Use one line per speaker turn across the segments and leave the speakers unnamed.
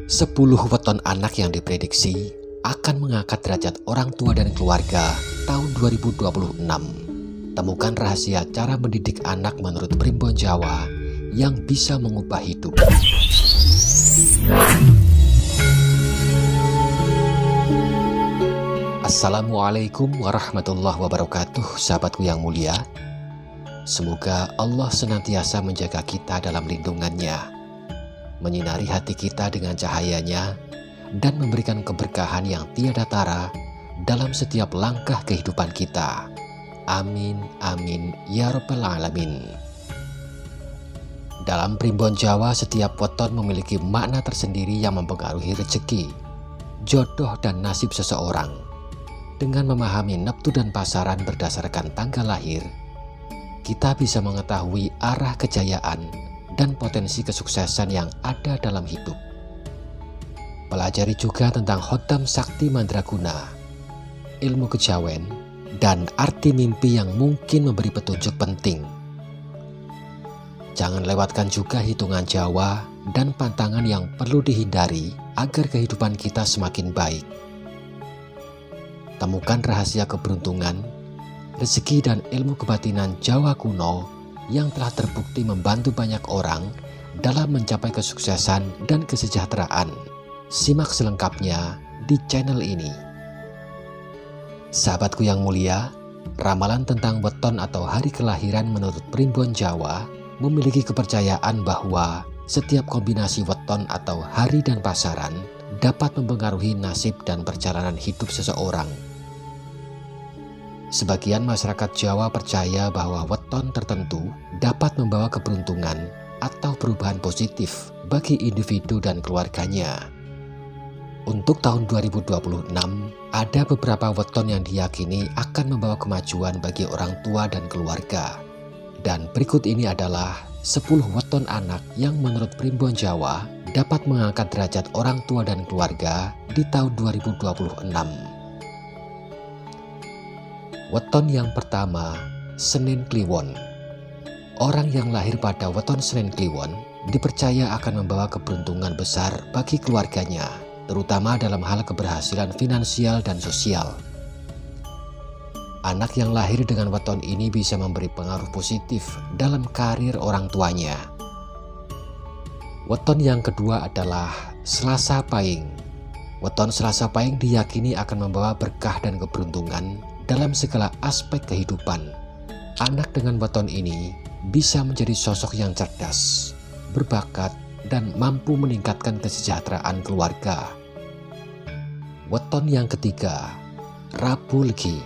10 weton anak yang diprediksi akan mengangkat derajat orang tua dan keluarga tahun 2026. Temukan rahasia cara mendidik anak menurut Primbon Jawa yang bisa mengubah hidup. Assalamualaikum warahmatullahi wabarakatuh, sahabatku yang mulia. Semoga Allah senantiasa menjaga kita dalam lindungannya, menyinari hati kita dengan cahayanya, dan memberikan keberkahan yang tiada tara dalam setiap langkah kehidupan kita. Amin, amin, ya rabbal alamin. Dalam Primbon Jawa, setiap weton memiliki makna tersendiri yang mempengaruhi rezeki, jodoh, dan nasib seseorang. Dengan memahami neptu dan pasaran berdasarkan tanggal lahir, kita bisa mengetahui arah kejayaan dan potensi kesuksesan yang ada dalam hidup. Pelajari juga tentang Khotam Sakti Mandraguna, ilmu kejawen, dan arti mimpi yang mungkin memberi petunjuk penting. Jangan lewatkan juga hitungan Jawa dan pantangan yang perlu dihindari agar kehidupan kita semakin baik. Temukan rahasia keberuntungan, rezeki, dan ilmu kebatinan Jawa kuno yang telah terbukti membantu banyak orang dalam mencapai kesuksesan dan kesejahteraan. Simak selengkapnya di channel ini. Sahabatku yang mulia, ramalan tentang weton atau hari kelahiran menurut Primbon Jawa memiliki kepercayaan bahwa setiap kombinasi weton atau hari dan pasaran dapat mempengaruhi nasib dan perjalanan hidup seseorang. Sebagian masyarakat Jawa percaya bahwa weton tertentu dapat membawa keberuntungan atau perubahan positif bagi individu dan keluarganya. Untuk tahun 2026, ada beberapa weton yang diyakini akan membawa kemajuan bagi orang tua dan keluarga. Dan berikut ini adalah 10 weton anak yang menurut Primbon Jawa dapat mengangkat derajat orang tua dan keluarga di tahun 2026. Weton yang pertama, Senin Kliwon. Orang yang lahir pada weton Senin Kliwon dipercaya akan membawa keberuntungan besar bagi keluarganya, terutama dalam hal keberhasilan finansial dan sosial. Anak yang lahir dengan weton ini bisa memberi pengaruh positif dalam karir orang tuanya. Weton yang kedua adalah Selasa Pahing. Weton Selasa Pahing diyakini akan membawa berkah dan keberuntungan dalam segala aspek kehidupan. Anak dengan weton ini bisa menjadi sosok yang cerdas, berbakat, dan mampu meningkatkan kesejahteraan keluarga. Weton yang ketiga, Rabu Legi.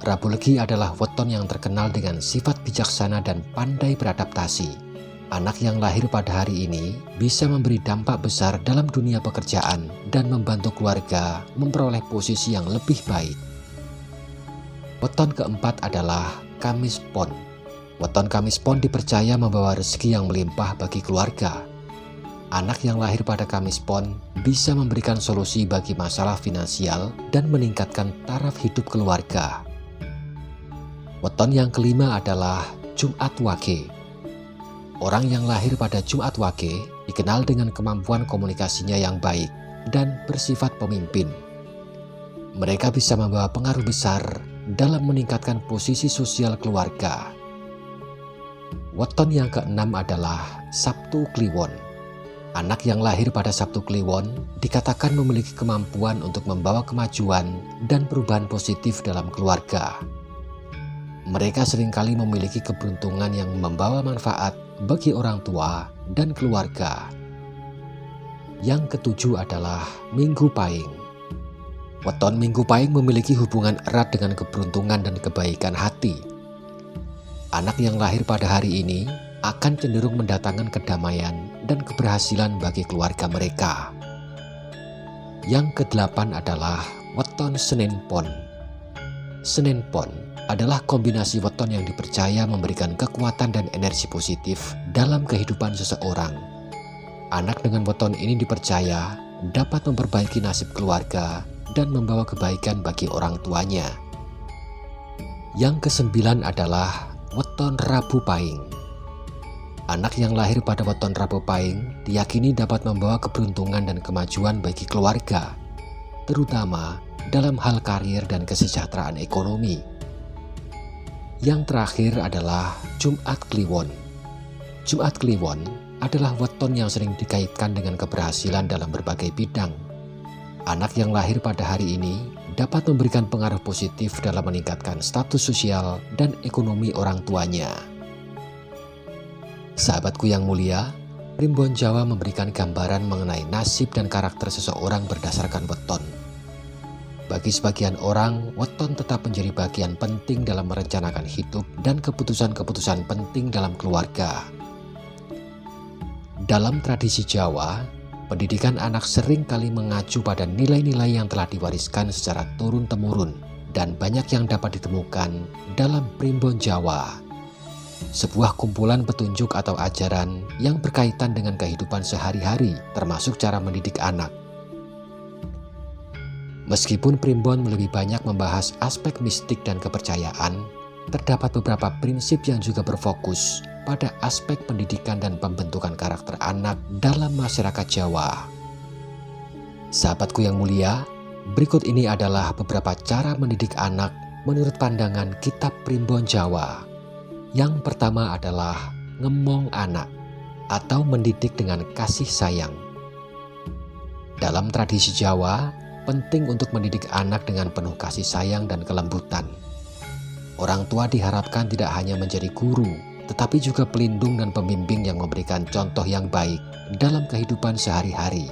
Rabu Legi adalah weton yang terkenal dengan sifat bijaksana dan pandai beradaptasi. Anak yang lahir pada hari ini bisa memberi dampak besar dalam dunia pekerjaan dan membantu keluarga memperoleh posisi yang lebih baik. Weton keempat adalah Kamis Pon. Weton Kamis Pon dipercaya membawa rezeki yang melimpah bagi keluarga. Anak yang lahir pada Kamis Pon bisa memberikan solusi bagi masalah finansial dan meningkatkan taraf hidup keluarga. Weton yang kelima adalah Jumat Wage. Orang yang lahir pada Jumat Wage dikenal dengan kemampuan komunikasinya yang baik dan bersifat pemimpin. Mereka bisa membawa pengaruh besar dalam meningkatkan posisi sosial keluarga. Weton yang keenam adalah Sabtu Kliwon. Anak yang lahir pada Sabtu Kliwon dikatakan memiliki kemampuan untuk membawa kemajuan dan perubahan positif dalam keluarga. Mereka seringkali memiliki keberuntungan yang membawa manfaat bagi orang tua dan keluarga. Yang ketujuh adalah Minggu Pahing. Weton Minggu Pahing memiliki hubungan erat dengan keberuntungan dan kebaikan hati. Anak yang lahir pada hari ini akan cenderung mendatangkan kedamaian dan keberhasilan bagi keluarga mereka. Yang kedelapan adalah weton Senin Pon. Senin Pon adalah kombinasi weton yang dipercaya memberikan kekuatan dan energi positif dalam kehidupan seseorang. Anak dengan weton ini dipercaya dapat memperbaiki nasib keluarga dan membawa kebaikan bagi orang tuanya. Yang kesembilan adalah weton Rabu Pahing. Anak yang lahir pada weton Rabu Pahing diyakini dapat membawa keberuntungan dan kemajuan bagi keluarga, terutama dalam hal karir dan kesejahteraan ekonomi. Yang terakhir adalah Jumat Kliwon. Jumat Kliwon adalah weton yang sering dikaitkan dengan keberhasilan dalam berbagai bidang. Anak yang lahir pada hari ini dapat memberikan pengaruh positif dalam meningkatkan status sosial dan ekonomi orang tuanya. Sahabatku yang mulia, Primbon Jawa memberikan gambaran mengenai nasib dan karakter seseorang berdasarkan weton. Bagi sebagian orang, weton tetap menjadi bagian penting dalam merencanakan hidup dan keputusan-keputusan penting dalam keluarga. Dalam tradisi Jawa, pendidikan anak sering kali mengacu pada nilai-nilai yang telah diwariskan secara turun-temurun dan banyak yang dapat ditemukan dalam Primbon Jawa. Sebuah kumpulan petunjuk atau ajaran yang berkaitan dengan kehidupan sehari-hari, termasuk cara mendidik anak. Meskipun Primbon lebih banyak membahas aspek mistik dan kepercayaan, terdapat beberapa prinsip yang juga berfokus pada aspek pendidikan dan pembentukan karakter anak dalam masyarakat Jawa. Sahabatku yang mulia, berikut ini adalah beberapa cara mendidik anak menurut pandangan Kitab Primbon Jawa. Yang pertama adalah ngemong anak atau mendidik dengan kasih sayang. Dalam tradisi Jawa, penting untuk mendidik anak dengan penuh kasih sayang dan kelembutan. Orang tua diharapkan tidak hanya menjadi guru, tetapi juga pelindung dan pembimbing yang memberikan contoh yang baik dalam kehidupan sehari-hari.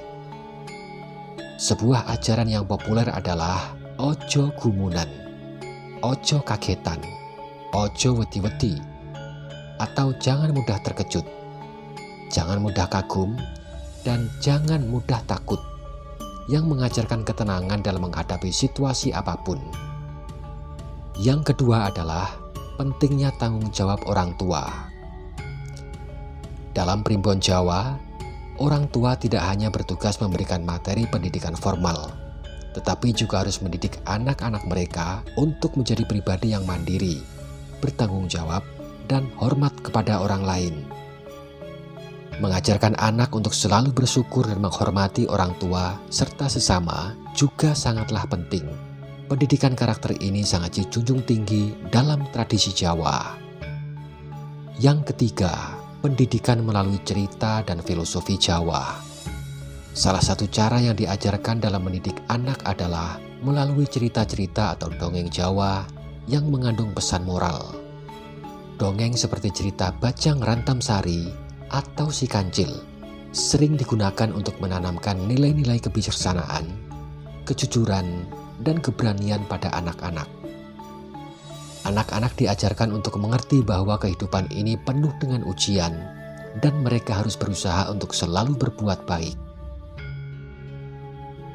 Sebuah ajaran yang populer adalah ojo gumunan, ojo kagetan, ojo wedi-wedi, atau jangan mudah terkejut, jangan mudah kagum, dan jangan mudah takut, yang mengajarkan ketenangan dalam menghadapi situasi apapun. Yang kedua adalah pentingnya tanggung jawab orang tua. Dalam Primbon Jawa, orang tua tidak hanya bertugas memberikan materi pendidikan formal, tetapi juga harus mendidik anak-anak mereka untuk menjadi pribadi yang mandiri, bertanggung jawab, dan hormat kepada orang lain. Mengajarkan anak untuk selalu bersyukur dan menghormati orang tua serta sesama juga sangatlah penting. Pendidikan karakter ini sangat dijunjung tinggi dalam tradisi Jawa. Yang ketiga, pendidikan melalui cerita dan filosofi Jawa. Salah satu cara yang diajarkan dalam mendidik anak adalah melalui cerita-cerita atau dongeng Jawa yang mengandung pesan moral. Dongeng seperti cerita Bajang Rantam Sari atau Si Kancil sering digunakan untuk menanamkan nilai-nilai kebijaksanaan, kejujuran, dan keberanian pada anak-anak. Anak-anak diajarkan untuk mengerti bahwa kehidupan ini penuh dengan ujian dan mereka harus berusaha untuk selalu berbuat baik.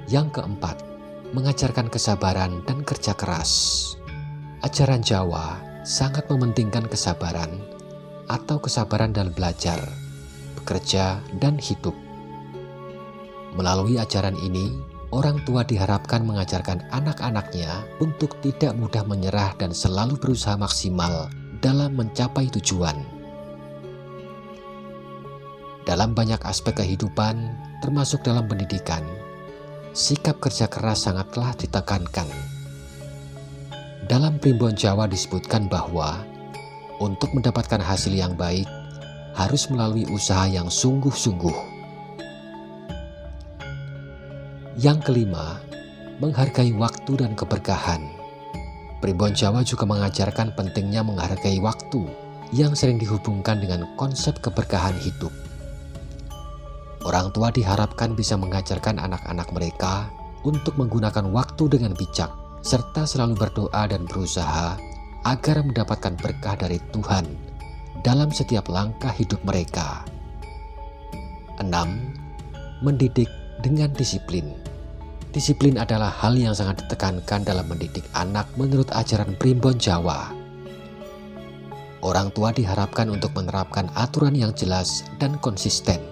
Yang keempat, mengajarkan kesabaran dan kerja keras. Ajaran Jawa sangat mementingkan kesabaran atau kesabaran dalam belajar, bekerja, dan hidup. Melalui ajaran ini, orang tua diharapkan mengajarkan anak-anaknya untuk tidak mudah menyerah dan selalu berusaha maksimal dalam mencapai tujuan. Dalam banyak aspek kehidupan, termasuk dalam pendidikan, sikap kerja keras sangatlah ditekankan. Dalam Primbon Jawa disebutkan bahwa untuk mendapatkan hasil yang baik harus melalui usaha yang sungguh-sungguh. Yang kelima, menghargai waktu dan keberkahan. Primbon Jawa juga mengajarkan pentingnya menghargai waktu yang sering dihubungkan dengan konsep keberkahan hidup. Orang tua diharapkan bisa mengajarkan anak-anak mereka untuk menggunakan waktu dengan bijak, serta selalu berdoa dan berusaha agar mendapatkan berkah dari Tuhan dalam setiap langkah hidup mereka. 6. Mendidik dengan disiplin. Disiplin adalah hal yang sangat ditekankan dalam mendidik anak menurut ajaran Primbon Jawa. Orang tua diharapkan untuk menerapkan aturan yang jelas dan konsisten.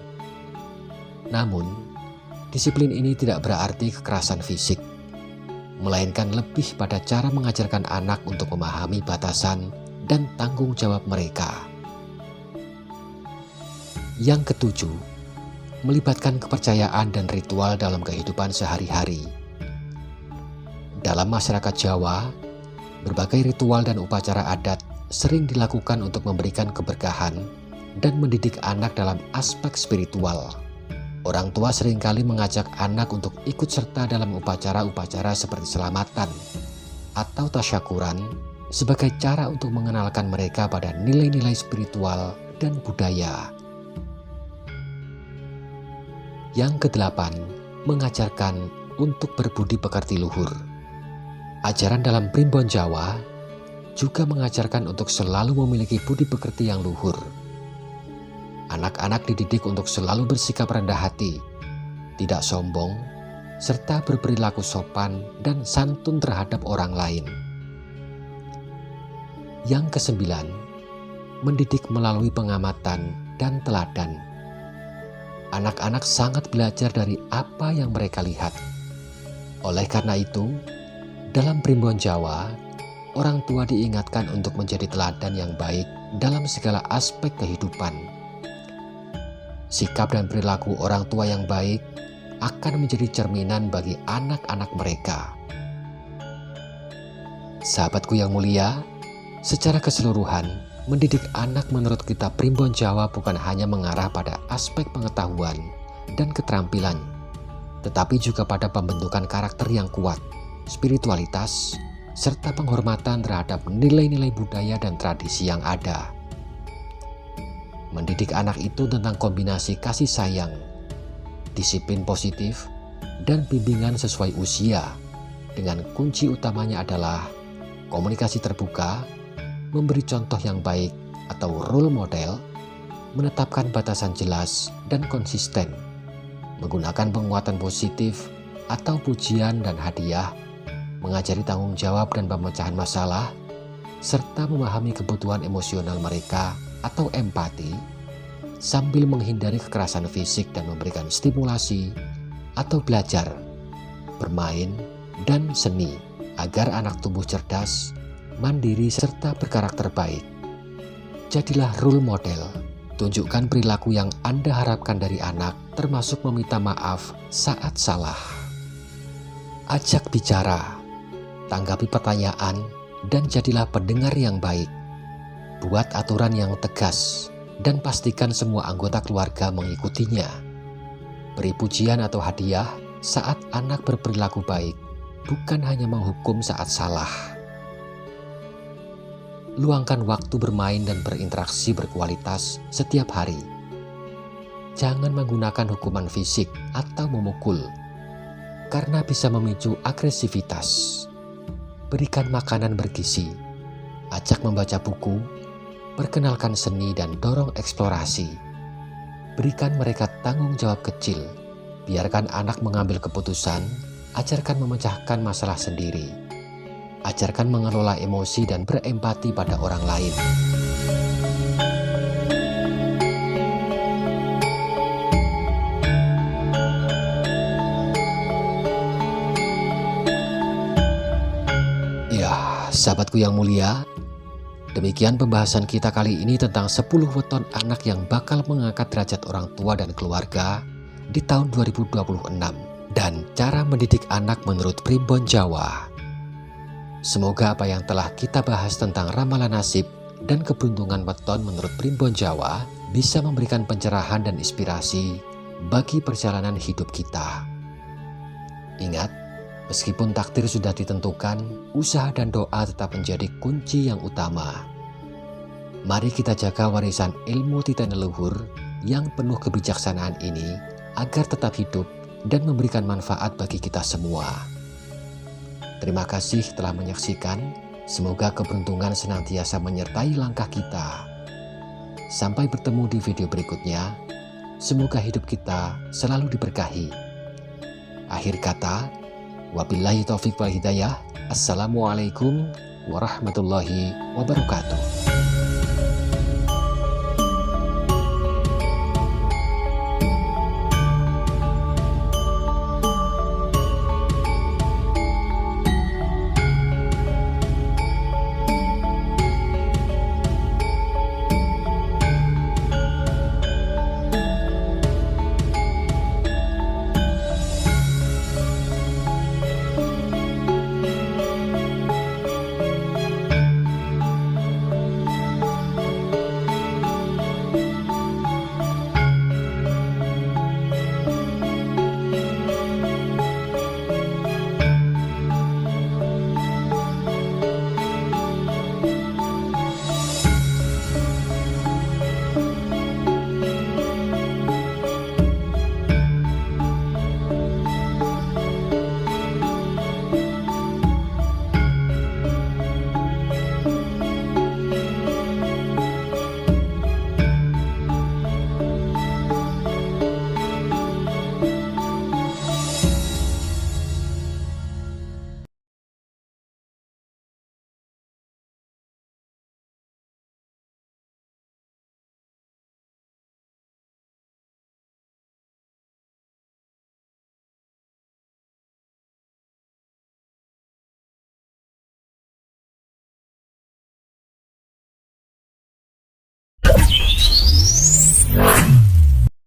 Namun, disiplin ini tidak berarti kekerasan fisik, melainkan lebih pada cara mengajarkan anak untuk memahami batasan dan tanggung jawab mereka. Yang ketujuh, melibatkan kepercayaan dan ritual dalam kehidupan sehari-hari. Dalam masyarakat Jawa, berbagai ritual dan upacara adat sering dilakukan untuk memberikan keberkahan dan mendidik anak dalam aspek spiritual. Orang tua seringkali mengajak anak untuk ikut serta dalam upacara-upacara seperti selamatan atau tasyakuran sebagai cara untuk mengenalkan mereka pada nilai-nilai spiritual dan budaya. Yang kedelapan, mengajarkan untuk berbudi pekerti luhur. Ajaran dalam Primbon Jawa juga mengajarkan untuk selalu memiliki budi pekerti yang luhur. Anak-anak dididik untuk selalu bersikap rendah hati, tidak sombong, serta berperilaku sopan dan santun terhadap orang lain. Yang kesembilan, mendidik melalui pengamatan dan teladan. Anak-anak sangat belajar dari apa yang mereka lihat. Oleh karena itu, dalam Primbon Jawa, orang tua diingatkan untuk menjadi teladan yang baik dalam segala aspek kehidupan. Sikap dan perilaku orang tua yang baik akan menjadi cerminan bagi anak-anak mereka. Sahabatku yang mulia, secara keseluruhan, mendidik anak menurut kitab Primbon Jawa bukan hanya mengarah pada aspek pengetahuan dan keterampilan, tetapi juga pada pembentukan karakter yang kuat, spiritualitas, serta penghormatan terhadap nilai-nilai budaya dan tradisi yang ada. Mendidik anak itu tentang kombinasi kasih sayang, disiplin positif, dan bimbingan sesuai usia, dengan kunci utamanya adalah komunikasi terbuka, memberi contoh yang baik atau role model, menetapkan batasan jelas dan konsisten, menggunakan penguatan positif atau pujian dan hadiah, mengajari tanggung jawab dan pemecahan masalah, serta memahami kebutuhan emosional mereka atau empati, sambil menghindari kekerasan fisik dan memberikan stimulasi atau belajar, bermain, dan seni agar anak tumbuh cerdas, mandiri, serta berkarakter baik. Jadilah role model, tunjukkan perilaku yang Anda harapkan dari anak, termasuk meminta maaf saat salah. Ajak bicara, tanggapi pertanyaan, dan jadilah pendengar yang baik. Buat aturan yang tegas dan pastikan semua anggota keluarga mengikutinya. Beri pujian atau hadiah saat anak berperilaku baik, bukan hanya menghukum saat salah. Luangkan waktu bermain dan berinteraksi berkualitas setiap hari. Jangan menggunakan hukuman fisik atau memukul, karena bisa memicu agresivitas. Berikan makanan bergizi, ajak membaca buku, perkenalkan seni dan dorong eksplorasi. Berikan mereka tanggung jawab kecil, biarkan anak mengambil keputusan, ajarkan memecahkan masalah sendiri. Ajarkan mengelola emosi dan berempati pada orang lain. Ya, sahabatku yang mulia, demikian pembahasan kita kali ini tentang 10 weton anak yang bakal mengangkat derajat orang tua dan keluarga di tahun 2026 dan cara mendidik anak menurut Primbon Jawa. Semoga apa yang telah kita bahas tentang ramalan nasib dan keberuntungan weton menurut Primbon Jawa bisa memberikan pencerahan dan inspirasi bagi perjalanan hidup kita. Ingat, meskipun takdir sudah ditentukan, usaha dan doa tetap menjadi kunci yang utama. Mari kita jaga warisan ilmu titah leluhur yang penuh kebijaksanaan ini agar tetap hidup dan memberikan manfaat bagi kita semua. Terima kasih telah menyaksikan. Semoga keberuntungan senantiasa menyertai langkah kita. Sampai bertemu di video berikutnya. Semoga hidup kita selalu diberkahi. Akhir kata, wabillahi taufiq wal hidayah. Assalamualaikum warahmatullahi wabarakatuh.